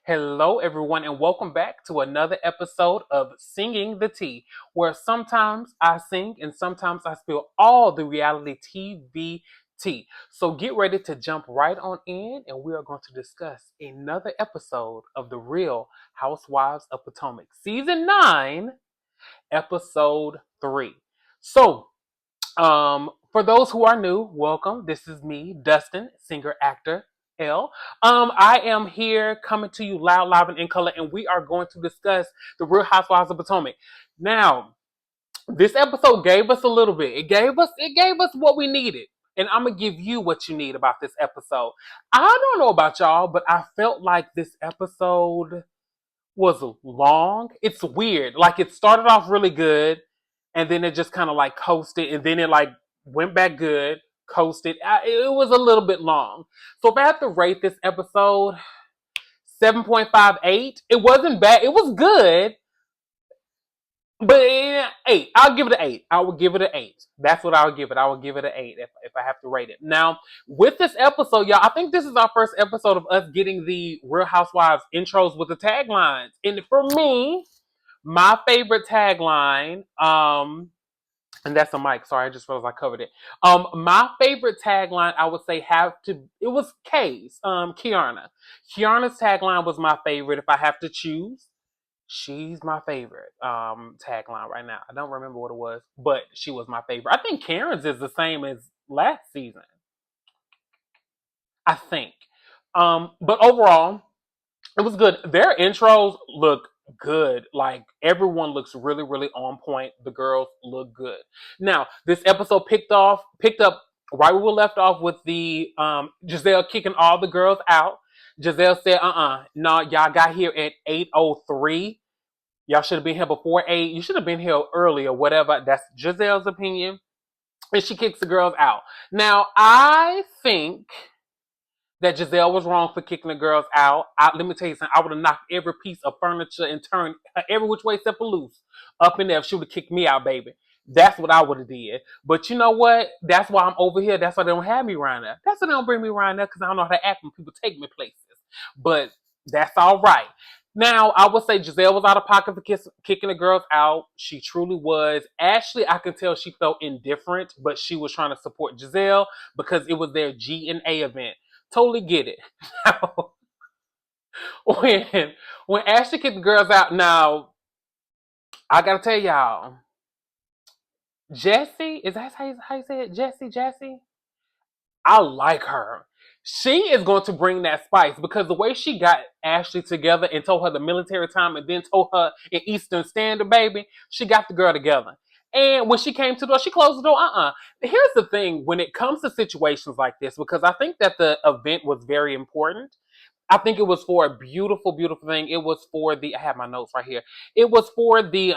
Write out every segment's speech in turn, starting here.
Hello, everyone, and welcome back to another episode of Singing the Tea, where sometimes I sing and sometimes I spill all the reality TV tea. So get ready to jump right on in, and we are going to discuss another episode of The Real Housewives of Potomac, Season 9, Episode 3. So, for those who are new, welcome. This is me, Dustin, singer, actor, L. I am here coming to you loud, live, and in color, and we are going to discuss the Real Housewives of Potomac. Now, this episode gave us a little bit. It gave us what we needed. And I'm gonna give you what you need about this episode. I don't know about y'all, but I felt like this episode was long. It's weird. Like it started off really good, and then it just kind of like coasted, and then it like went back good, coasted. It was a little bit long. So if I have to rate this episode, 7.58. It wasn't bad. It was good, but 8. I'll give it an 8. I would give it an 8. That's what I would give it. I would give it an 8 if I have to rate it. Now, with this episode, y'all, I think this is our first episode of us getting the Real Housewives intros with the taglines. And for me, my favorite tagline, and that's a mic. Sorry, I just realized I covered it. My favorite tagline, I would say, it was Kay's, Kiana. Kiana's tagline was my favorite. If I have to choose, she's my favorite tagline right now. I don't remember what it was, but she was my favorite. I think Karen's is the same as last season. I think. But overall, it was good. Their intros look good. Like everyone looks really, really on point. The girls look good. Now, this episode picked up right where we left off with the Gizelle kicking all the girls out. Gizelle said, no, y'all got here at 8:03. Y'all should have been here before 8. You should have been here earlier, whatever. That's Giselle's opinion. And she kicks the girls out. Now, I think that Gizelle was wrong for kicking the girls out. Let me tell you something. I would have knocked every piece of furniture and turned every which way except for loose up in there if she would have kicked me out, baby. That's what I would have did. But you know what? That's why I'm over here. That's why they don't have me around there. That's why they don't bring me around there because I don't know how to act when people take me places. But that's all right. Now, I would say Gizelle was out of pocket for kicking the girls out. She truly was. Ashley, I can tell she felt indifferent, but she was trying to support Gizelle because it was their G&A event. Totally get it. Now, when when Ashley kicked the girls out, now I gotta tell y'all, Jessie, is that how you say it? Jessie? I like her. She is going to bring that spice because the way she got Ashley together and told her the military time and then told her in Eastern Standard, baby, she got the girl together. And when she came to the door, she closed the door. Here's the thing when it comes to situations like this, because I think that the event was very important. I think it was for a beautiful, beautiful thing. It was for I have my notes right here. It was for the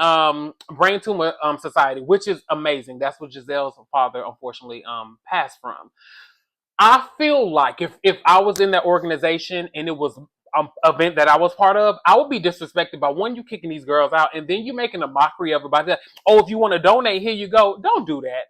Brain Tumor Society, which is amazing. That's what Giselle's father unfortunately passed from. I feel like if I was in that organization and it was an event that I was part of, I would be disrespected by one, you kicking these girls out, and then you making a mockery of it by that. Oh, if you want to donate, here you go. Don't do that.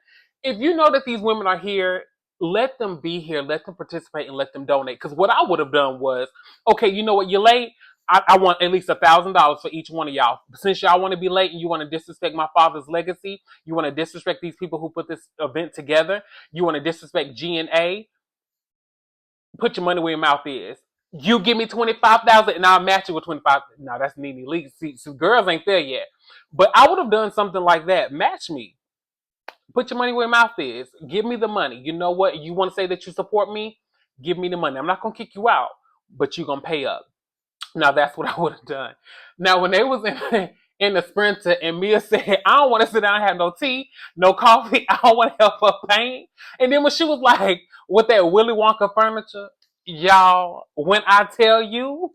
If you know that these women are here, let them be here, let them participate, and let them donate. Because what I would have done was, okay, you know what, you're late. I want at least $1,000 for each one of y'all. Since y'all want to be late and you want to disrespect my father's legacy, you want to disrespect these people who put this event together, you want to disrespect G&A, put your money where your mouth is. You give me 25,000 and I'll match it with 25. No, that's Nene League. See, girls ain't there yet. But I would have done something like that. Match me. Put your money where your mouth is. Give me the money. You know what? You want to say that you support me? Give me the money. I'm not gonna kick you out, but you're gonna pay up. Now that's what I would have done. Now when they was in the sprinter and Mia said, I don't want to sit down and have no tea, no coffee, I don't want to help her paint. And then when she was like, with that Willy Wonka furniture, y'all, when I tell you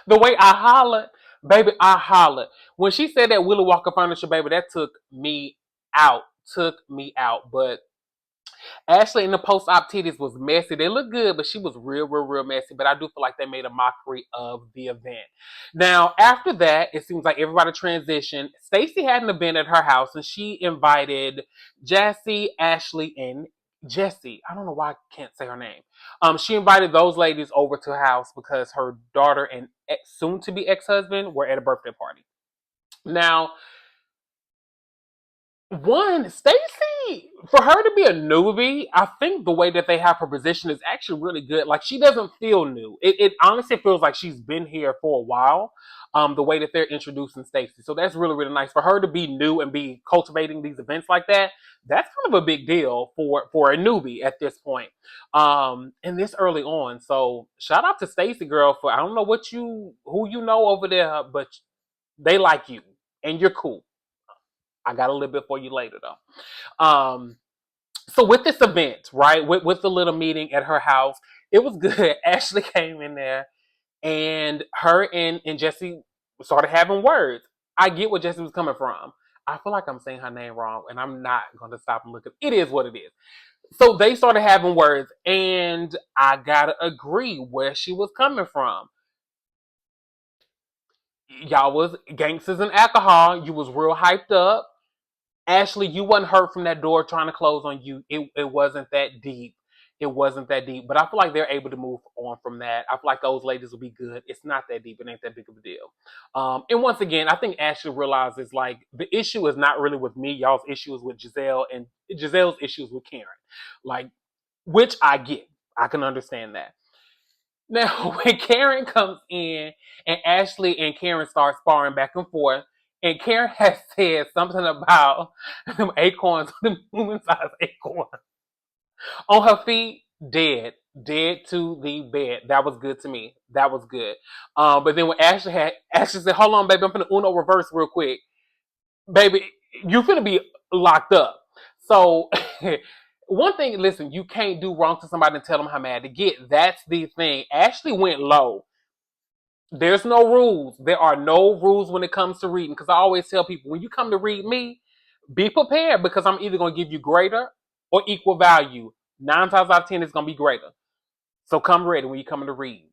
the way I hollered, baby, I hollered. When she said that Willy Wonka furniture, baby, that took me out. Took me out. But Ashley in the post-op titties was messy. They look good, but she was real, real, real messy. But I do feel like they made a mockery of the event. Now, after that, it seems like everybody transitioned. Stacey had an event at her house, and she invited Jassy, Ashley, and Jessie. I don't know why I can't say her name. She invited those ladies over to her house because her daughter and soon to be ex husband were at a birthday party. Now, one, Stacy, for her to be a newbie, I think the way that they have her position is actually really good. Like she doesn't feel new. It honestly feels like she's been here for a while. The way that they're introducing Stacy, so that's really really nice for her to be new and be cultivating these events like that. That's kind of a big deal for a newbie at this point, and this early on. So shout out to Stacy, girl. For I don't know who you know over there, but they like you and you're cool. I got a little bit for you later though. So with this event, right, with the little meeting at her house, it was good. Ashley came in there and her and Jesse started having words. I get where Jesse was coming from. I feel like I'm saying her name wrong, and I'm not going to stop and look at it. It is what it is. So they started having words, and I got to agree where she was coming from. Y'all was gangsters and alcohol. You was real hyped up. Ashley, you wasn't hurt from that door trying to close on you. It wasn't that deep. It wasn't that deep. But I feel like they're able to move on from that. I feel like those ladies will be good. It's not that deep. It ain't that big of a deal. And once again, I think Ashley realizes like the issue is not really with me. Y'all's issue is with Gizelle, and Giselle's issue is with Karen. Like, which I get. I can understand that. Now, when Karen comes in and Ashley and Karen start sparring back and forth, and Karen has said something about them acorns, them human sized acorns on her feet, dead to the bed. That was good to me. That was good. But then when Ashley said, "Hold on, baby, I'm gonna Uno reverse real quick, baby. You finna be locked up." So. One thing, listen, you can't do wrong to somebody and tell them how mad to get. That's the thing. Ashley went low. There's no rules. There are no rules when it comes to reading. Because I always tell people, when you come to read me, be prepared because I'm either going to give you greater or equal value. 9 times out of 10, it's going to be greater. So come ready when you come to read.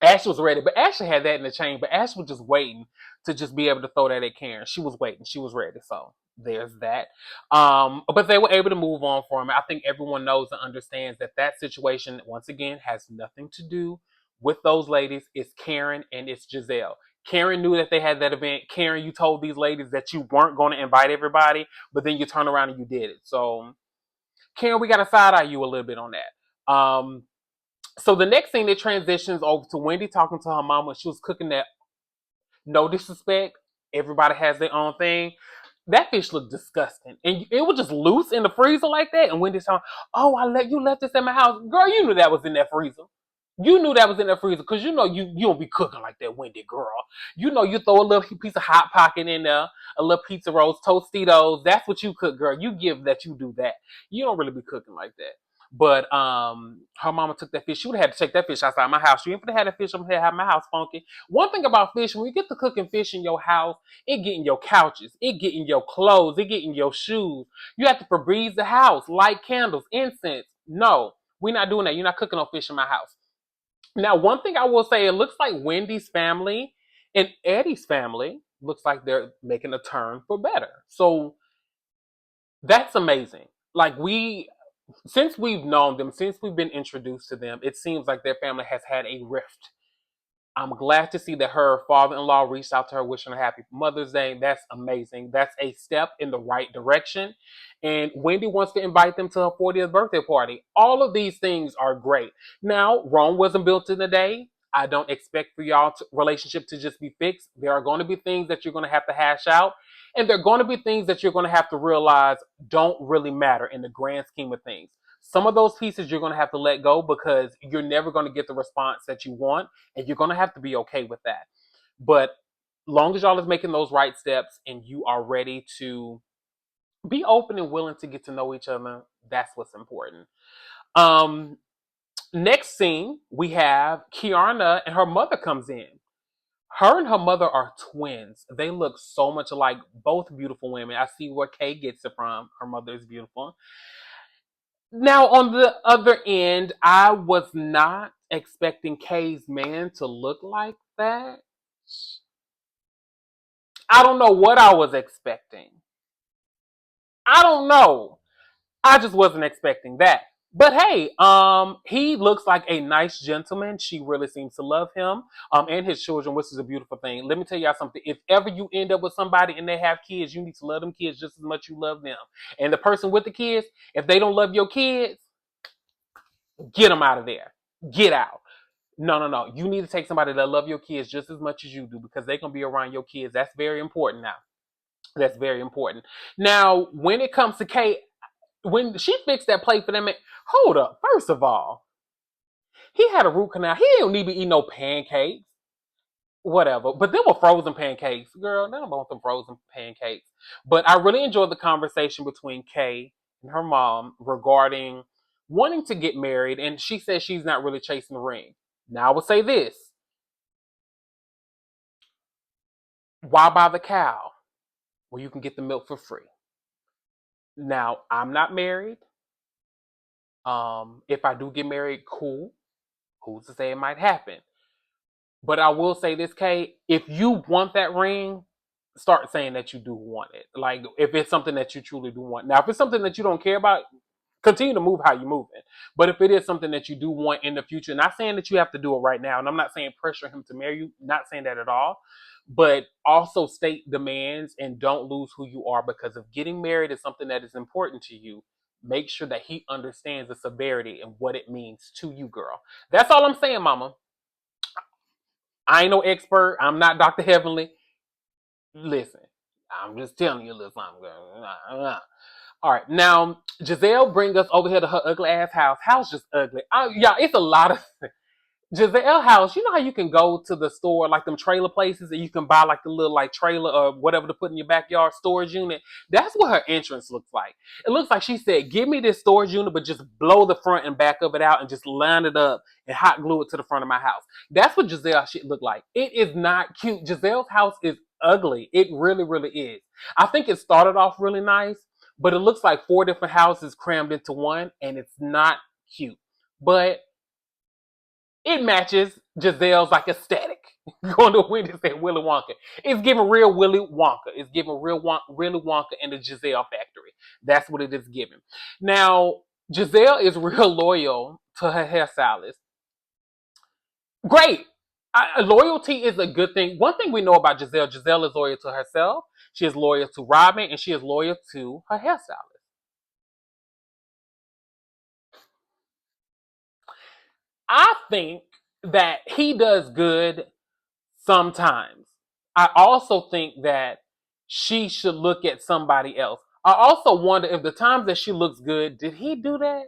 Ashley was ready, but Ashley had that in the chamber. Ashley was just waiting to just be able to throw that at Karen. She was waiting. She was ready. So there's that. But they were able to move on from it. I think everyone knows and understands that that situation, once again, has nothing to do with those ladies. It's Karen and it's Gizelle. Karen knew that they had that event. Karen, you told these ladies that you weren't going to invite everybody, but then you turn around and you did it. So, Karen, we got to side eye you a little bit on that. So the next thing that transitions over to Wendy talking to her mom when she was cooking that, no disrespect, everybody has their own thing. That fish looked disgusting. And it was just loose in the freezer like that. And Wendy's talking, "Oh, you left this in my house." Girl, you knew that was in that freezer. You knew that was in that freezer because you know you don't be cooking like that, Wendy girl. You know you throw a little piece of hot pocket in there, a little pizza rolls, Tostitos. That's what you cook, girl. You give that, you do that. You don't really be cooking like that. But her mama took that fish. She would have had to take that fish outside my house. She ain't gonna have that fish. I'm gonna have my house funky. One thing about fish, when you get to cooking fish in your house, it get in your couches, it get in your clothes, it get in your shoes. You have to Febreze the house, light candles, incense. No, we're not doing that. You're not cooking no fish in my house. Now, one thing I will say, it looks like Wendy's family and Eddie's family looks like they're making a turn for better. So that's amazing. Like since we've known them, since we've been introduced to them, it seems like their family has had a rift. I'm glad to see that her father-in-law reached out to her, wishing her happy Mother's Day. That's amazing. That's a step in the right direction. And Wendy wants to invite them to her 40th birthday party. All of these things are great. Now, Rome wasn't built in a day. I don't expect for relationship to just be fixed. There are going to be things that you're going to have to hash out. And there are going to be things that you're going to have to realize don't really matter in the grand scheme of things. Some of those pieces you're going to have to let go because you're never going to get the response that you want, and you're going to have to be okay with that. But long as y'all is making those right steps and you are ready to be open and willing to get to know each other, that's what's important. Um, Next scene, we have Kiana and her mother comes in. Her and her mother are twins. They look so much alike, both beautiful women. I see where Kay gets it from. Her mother is beautiful. Now, on the other end, I was not expecting Kay's man to look like that. I don't know what I was expecting. I don't know. I just wasn't expecting that. But hey, he looks like a nice gentleman. She really seems to love him, and his children, which is a beautiful thing. Let me tell y'all something. If ever you end up with somebody and they have kids, you need to love them kids just as much as you love them. And the person with the kids, if they don't love your kids, get them out of there. Get out. No, no, no. You need to take somebody that love your kids just as much as you do because they can be around your kids. That's very important now. That's very important. Now, when it comes to Kate, when she fixed that plate for them, hold up. First of all, he had a root canal. He didn't need to eat no pancakes. Whatever. But them were frozen pancakes. Girl, I don't want them frozen pancakes. But I really enjoyed the conversation between Kay and her mom regarding wanting to get married. And she says she's not really chasing the ring. Now, I would say this. Why buy the cow where you can get the milk for free? Now, I'm not married. If I do get married, cool. Who's to say it might happen? But I will say this, Kay, if you want that ring, start saying that you do want it. Like if it's something that you truly do want. Now, if it's something that you don't care about, continue to move how you're moving. But if it is something that you do want in the future, not saying that you have to do it right now, and I'm not saying pressure him to marry you, not saying that at all, but also state demands and don't lose who you are because if getting married is something that is important to you, make sure that he understands the severity and what it means to you, girl. That's all I'm saying, mama. I ain't no expert. I'm not Dr. Heavenly. Listen, I'm just telling you a little something, girl. All right, now Giselle bring us over here to her ugly ass house. House just ugly. Yeah, it's a lot of Giselle house. You know how you can go to the store like them trailer places and you can buy like the little like trailer or whatever to put in your backyard storage unit. That's what her entrance looks like. It looks like she said, "Give me this storage unit, but just blow the front and back of it out and just line it up and hot glue it to the front of my house." That's what Giselle shit look like. It is not cute. Giselle's house is ugly. It really, really is. I think it started off really nice, but it looks like four different houses crammed into one, and it's not cute. But it matches Giselle's like aesthetic. Going to Wendy's and Willy Wonka. It's giving real Willy Wonka. It's giving Willy Wonka in the Giselle factory. That's what it is giving. Now, Giselle is real loyal to her hairstylist. Great. Loyalty is a good thing. One thing we know about Giselle, Giselle is loyal to herself. She is loyal to Robin, and she is loyal to her hairstylist. I think that he does good sometimes. I also think that she should look at somebody else. I also wonder if the times that she looks good, did he do that?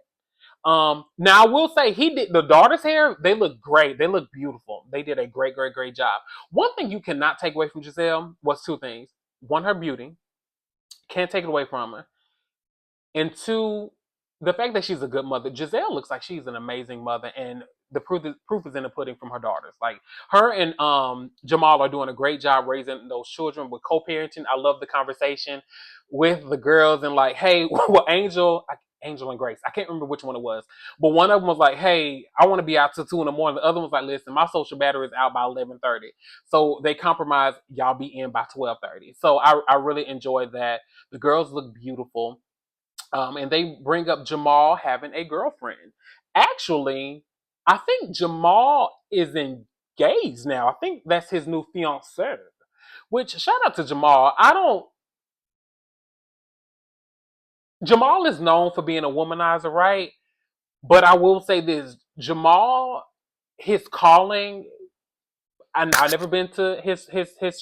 Now I will say he did the daughter's hair, they look great. They look beautiful. They did a great, great, great job. One thing you cannot take away from Giselle was two things. One, her beauty. Can't take it away from her. And two, the fact that she's a good mother. Giselle looks like she's an amazing mother, and the proof is in the pudding from her daughters. Like her and Jamal are doing a great job raising those children with co-parenting. I love the conversation with the girls and like, hey, well, Angel and Grace. I can't remember which one it was, but one of them was like, "Hey, I want to be out till 2 in the morning." The other one was like, "Listen, my social battery is out by 11:30." So they compromise. Y'all be in by 12:30. So I really enjoyed that. The girls look beautiful. And they bring up Jamal having a girlfriend. Actually, I think Jamal is engaged now. I think that's his new fiance. Which shout out to Jamal. I don't. Jamal is known for being a womanizer, right? But I will say this: Jamal, his calling. I've never been to his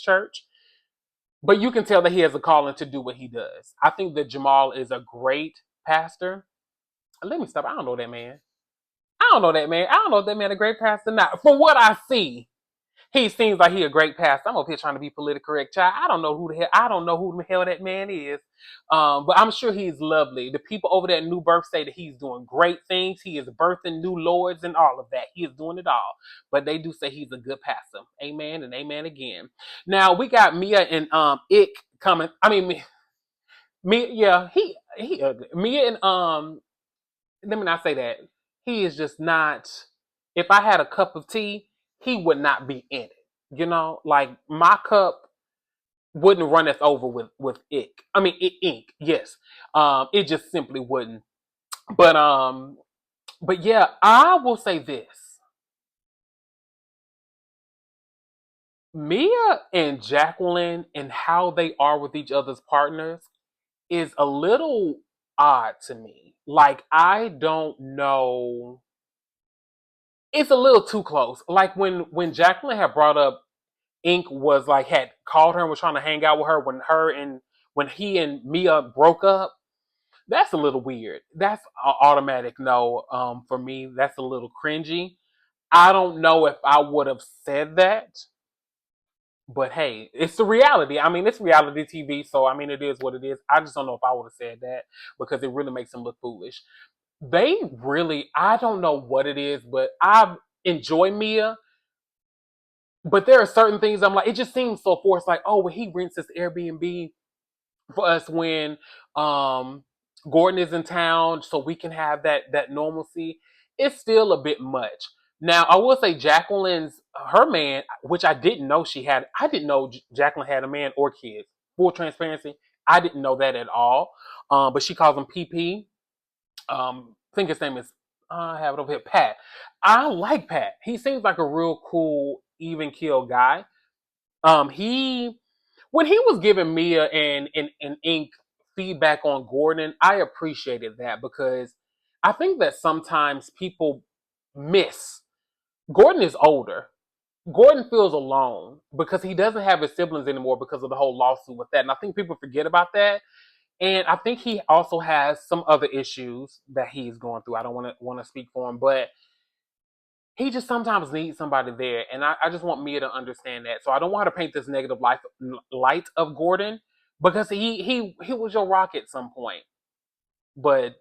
church, but you can tell that he has a calling to do what he does. I think that Jamal is a great pastor. Let me stop. I don't know that man. I don't know that man. I don't know if that man a great pastor or not. From what I see, he seems like he a great pastor. I'm up here trying to be politically correct, child. I don't know who the hell that man is. But I'm sure he's lovely. The people over there at New Birth say that he's doing great things. He is birthing new lords and all of that. He is doing it all. But they do say he's a good pastor. Amen and amen again. Now we got Mia and Ick coming. I mean Mia, yeah, he ugly. Mia and let me not say that. He is just not. If I had a cup of tea, he would not be in it. You know, like my cup. wouldn't run us over with ink. I mean, ink. Yes, it just simply wouldn't. But but yeah, I will say this: Mia and Jacqueline and how they are with each other's partners is a little odd to me. Like I don't know. It's a little too close. Like when Jacqueline had brought up Ink was like had called her and was trying to hang out with her when he and Mia broke up. That's a little weird. That's an automatic no for me. That's a little cringy. I don't know if I would have said that, but hey, it's the reality. I mean, it's reality TV, so I mean, it is what it is. I just don't know if I would have said that because it really makes them look foolish. They really, I don't know what it is, but I enjoy Mia. But there are certain things I'm like, it just seems so forced. Like, oh, well, he rents this Airbnb for us when um Gordon is in town, so we can have that normalcy. It's still a bit much. Now, I will say Jacqueline's her man, which I didn't know she had. I didn't know Jacqueline had a man or kids. Full transparency, I didn't know that at all. But she calls him PP. I think his name is I have it over here, Pat. I like Pat. He seems like a real cool, even keel guy. He when he was giving Mia and Ink feedback on Gordon, I appreciated that because I think that sometimes people miss. Gordon is older. Gordon feels alone because he doesn't have his siblings anymore because of the whole lawsuit with that. And I think people forget about that. And I think he also has some other issues that he's going through. I don't want to speak for him, but he just sometimes needs somebody there, and I just want Mia to understand that. So I don't want her to paint this negative light of Gordon because he was your rock at some point. But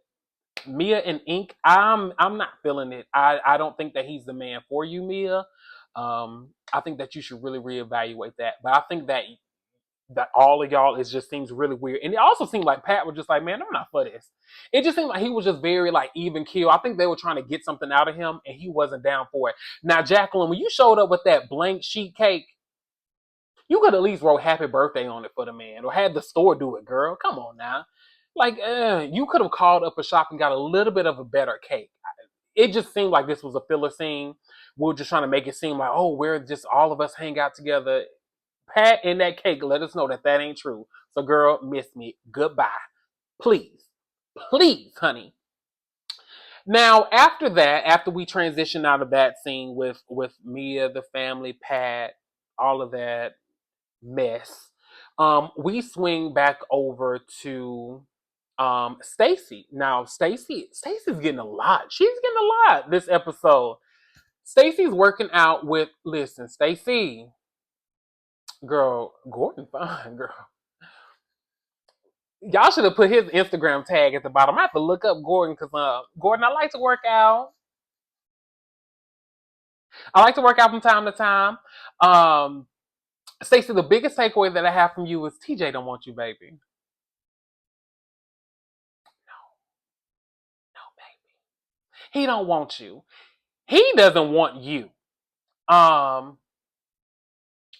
Mia and Ink, I'm not feeling it. I don't think that he's the man for you, Mia. I think that you should really reevaluate that. But I think that all of y'all is just seems really weird. And it also seemed like Pat was just like, man, I'm not for this. It just seemed like he was just very like even keel. I think they were trying to get something out of him and he wasn't down for it. Now, Jacqueline, when you showed up with that blank sheet cake, you could at least wrote happy birthday on it for the man or had the store do it, girl. Come on now. Like, you could have called up a shop and got a little bit of a better cake. It just seemed like this was a filler scene. We were just trying to make it seem like, oh, we're just all of us hang out together. Pat in that cake let us know that that ain't true. So, girl, miss me. Goodbye. Please. Please, honey. Now, after that, after we transition out of that scene with Mia, the family, Pat, all of that mess, we swing back over to Stacy. Now, Stacy's getting a lot. She's getting a lot this episode. Stacy's working out with listen, Stacy, girl, Gordon fine, girl. Y'all should have put his Instagram tag at the bottom. I have to look up Gordon because Gordon, I like to work out. I like to work out from time to time. Um, Stacey, the biggest takeaway that I have from you is TJ don't want you, baby. No, baby. He don't want you. He doesn't want you. Um,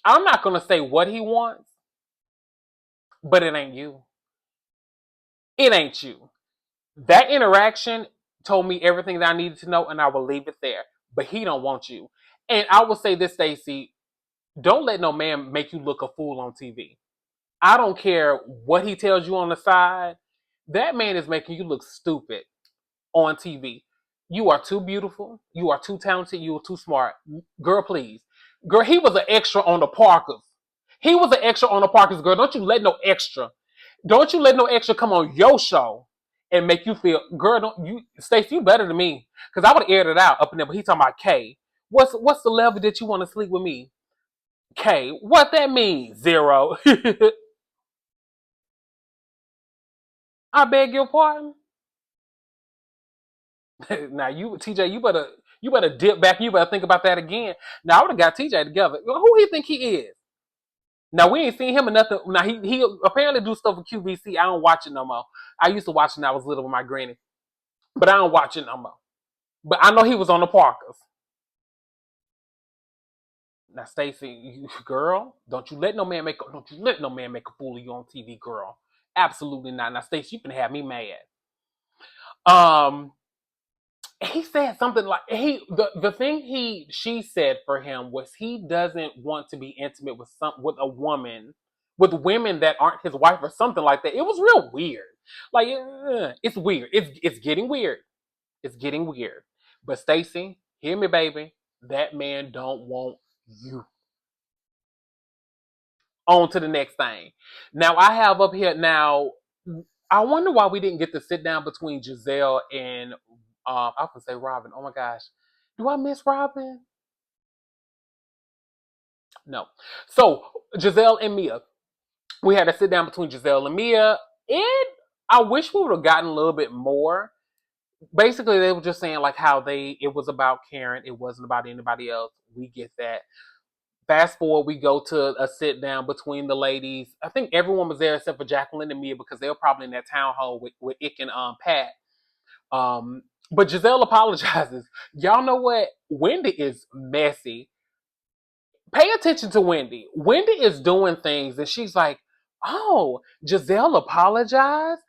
I'm not gonna say what he wants, but it ain't you. It ain't you. That interaction told me everything that I needed to know, and I will leave it there. But he don't want you. And I will say this, Stacey, don't let no man make you look a fool on TV. I don't care what he tells you on the side. That man is making you look stupid on TV. You are too beautiful. You are too talented. You are too smart. Girl, please. Girl, he was an extra on the Parkers. He was an extra on the Parkers, girl. Don't you let no extra. Don't you let no extra come on your show and make you feel, girl, don't you Stacey, you better than me. Because I would have aired it out up in there, but he talking about K. What's the level that you want to sleep with me? K. What that mean? Zero. I beg your pardon. Now you TJ, you better dip back. You better think about that again. Now I would have got TJ together. Who he think he is? Now we ain't seen him or nothing. Now he apparently do stuff with QVC. I don't watch it no more. I used to watch it when I was little with my granny, but I don't watch it no more. But I know he was on the Parkers. Now, Stacey, girl, don't you let no man make a fool of you on TV, girl. Absolutely not. Now, Stacey, you can have me mad. Um, he said something like the thing she said for him was he doesn't want to be intimate with a woman with women that aren't his wife or something like that. It was real weird. Like it's weird. It's getting weird. It's getting weird. But Stacey, hear me, baby. That man don't want you. On to the next thing. Now I have up here now. I wonder why we didn't get to sit down between Giselle and I can say Robin. Oh my gosh, do I miss Robin? No. So Giselle and Mia, we had to sit down between Giselle and Mia. And I wish we would have gotten a little bit more. Basically, they were just saying like how it was about Karen, it wasn't about anybody else. We get that. Fast forward, we go to a sit down between the ladies. I think everyone was there except for Jacqueline and Mia because they were probably in that town hall with Ick and Pat. But Giselle apologizes. Y'all know what? Wendy is messy. Pay attention to Wendy. Wendy is doing things and she's like, oh, Giselle apologized?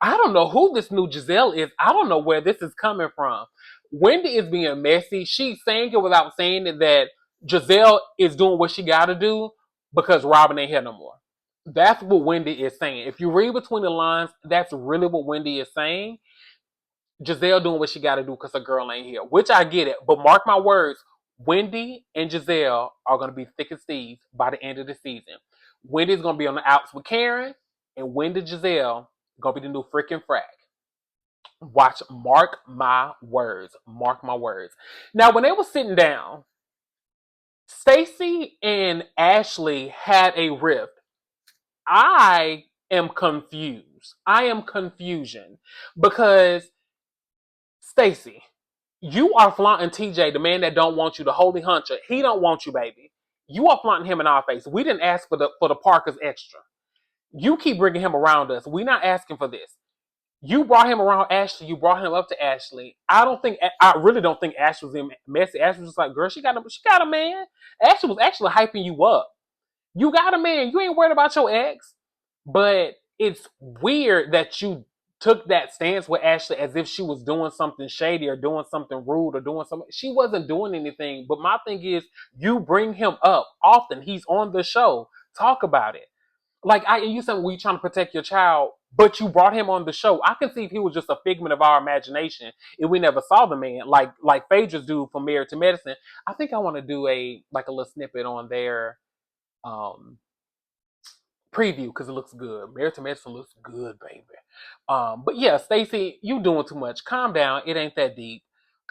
I don't know who this new Giselle is. I don't know where this is coming from. Wendy is being messy. She's saying it without saying it that Giselle is doing what she got to do because Robin ain't here no more. That's what Wendy is saying. If you read between the lines, that's really what Wendy is saying. Giselle doing what she got to do because her girl ain't here, which I get it. But mark my words, Wendy and Giselle are going to be thick as thieves by the end of the season. Wendy's going to be on the outs with Karen, and Wendy Giselle going to be the new freaking frack. Watch, mark my words. Mark my words. Now, when they were sitting down, Stacey and Ashley had a rift. I am confused. I am confusion because Stacey, you are flaunting TJ, the man that don't want you, the holy hunter. He don't want you, baby. You are flaunting him in our face. We didn't ask for the Parkers extra. You keep bringing him around us. We're not asking for this. You brought him around Ashley. You brought him up to Ashley. I really don't think Ashley was messy. Ashley was just like, girl, she got a man. Ashley was actually hyping you up. You got a man. You ain't worried about your ex. But it's weird that you took that stance with Ashley as if she was doing something shady or doing something rude or doing something. She wasn't doing anything. But my thing is, you bring him up often. He's on the show. Talk about it. Like you said, we trying to protect your child, but you brought him on the show. I can see if he was just a figment of our imagination and we never saw the man, like Phaedra's dude from Married to Medicine. I think I want to do a little snippet on their um preview because it looks good. Married to Medicine looks good, baby. But yeah, Stacey, you doing too much. Calm down. It ain't that deep.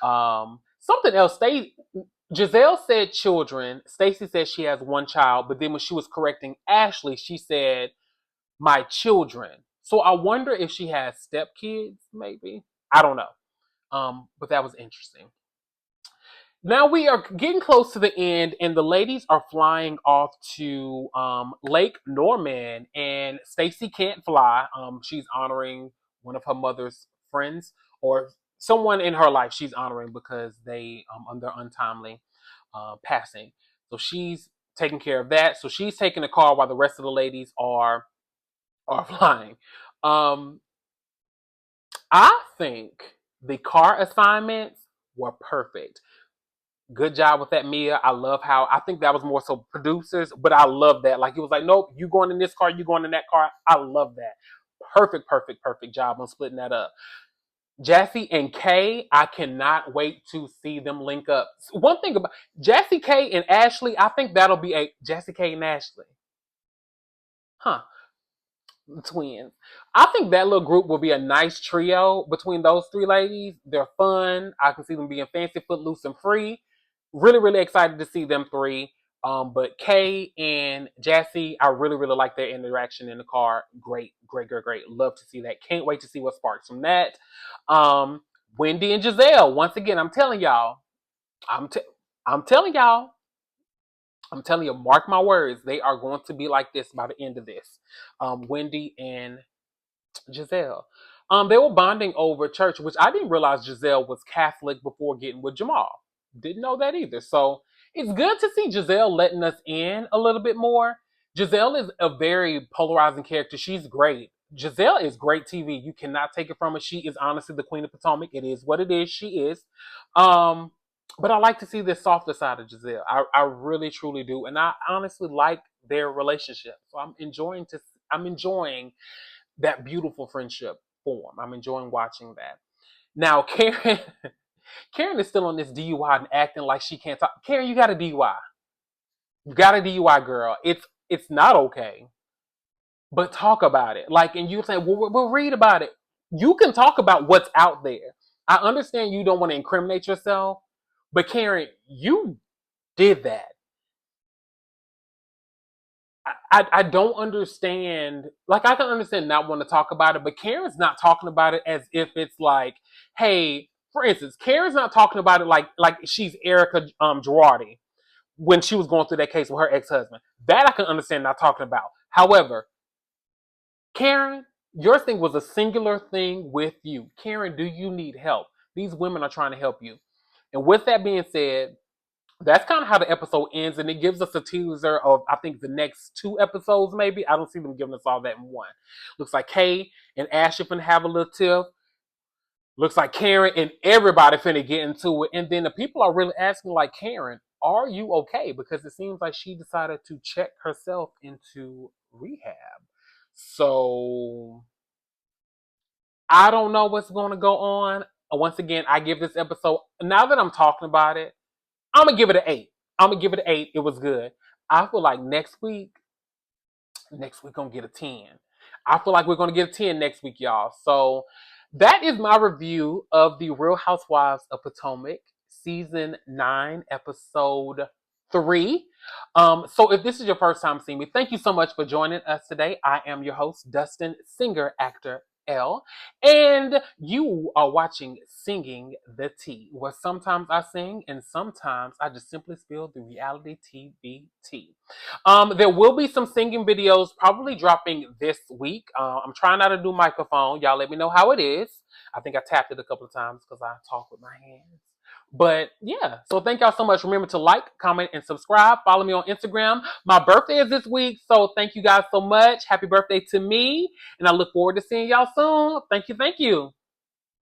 Something else. Giselle said children. Stacey said she has one child, but then when she was correcting Ashley, she said my children. So I wonder if she has stepkids, maybe. I don't know. But that was interesting. Now we are getting close to the end, and the ladies are flying off to Lake Norman, and Stacy can't fly. She's honoring one of her mother's friends or someone in her life. She's honoring because they under untimely passing. So she's taking care of that. So she's taking the car while the rest of the ladies are flying. Um, I think the car assignments were perfect. Good job with that, Mia. I love how I think that was more so producers, but I love that. Like it was like, nope, you going in this car, you going in that car. I love that. Perfect, perfect, perfect job on splitting that up. Jassy and Kay, I cannot wait to see them link up. One thing about Jassy, Kay, and Ashley, I think that'll be a Jassy, Kay, and Ashley. Huh. Twins. I think that little group will be a nice trio between those three ladies. They're fun. I can see them being fancy, footloose, and free. Really, really excited to see them three. But Kay and Jassy, I really, really like their interaction in the car. Great, great, great, great. Love to see that. Can't wait to see what sparks from that. Um, Wendy and Giselle. Once again, I'm telling y'all. I'm, t- I'm telling y'all. I'm telling you, mark my words, they are going to be like this by the end of this. Wendy and Giselle. They were bonding over church, which I didn't realize Giselle was Catholic before getting with Jamal. Didn't know that either. So It's good to see Giselle letting us in a little bit more. Giselle is a very polarizing character. She's great. Giselle is great TV. You cannot take it from her. She is honestly the queen of Potomac. It is what it is. She is. Um, but I like to see this softer side of Giselle. I really truly do, and I honestly like their relationship. So I'm enjoying that beautiful friendship form. I'm enjoying watching that. Now, Karen, Karen is still on this DUI and acting like she can't talk. Karen, you got a DUI. You got a DUI, girl. It's not okay. But talk about it. Like, and you say, well, we'll read about it. You can talk about what's out there. I understand you don't want to incriminate yourself, but Karen, you did that. I don't understand. Like, I can understand not wanting to talk about it, but Karen's not talking about it as if it's like, hey, for instance, Karen's not talking about it like she's Erica Girardi when she was going through that case with her ex-husband. That I can understand not talking about. However, Karen, your thing was a singular thing with you. Karen, do you need help? These women are trying to help you. And with that being said, that's kind of how the episode ends, and it gives us a teaser of I think the next two episodes. Maybe I don't see them giving us all that in one. Looks like Kay and Ashley finna have a little tiff. Looks like Karen and everybody finna get into it, and then the people are really asking like, Karen, are you okay? Because it seems like she decided to check herself into rehab. So I don't know what's going to go on. Once again, I give this episode, now that I'm talking about it, I'm gonna give it an 8. I'm gonna give it an 8. It was good. I feel like next week gonna get a 10. I feel like we're gonna get a 10 next week, y'all. So that is my review of the Real Housewives of Potomac, season 9, episode 3. So if this is your first time seeing me, thank you so much for joining us today. I am your host, Dustin, singer, actor, L, and you are watching Singing the Tea, where sometimes I sing and sometimes I just simply spill the reality TV tea. There will be some singing videos probably dropping this week. I'm trying not to do microphone. Y'all let me know how it is. I think I tapped it a couple of times because I talk with my hands. But yeah, so thank y'all so much. Remember to like, comment, and subscribe. Follow me on Instagram. My birthday is this week, so thank you guys so much. Happy birthday to me, and I look forward to seeing y'all soon. Thank you, thank you.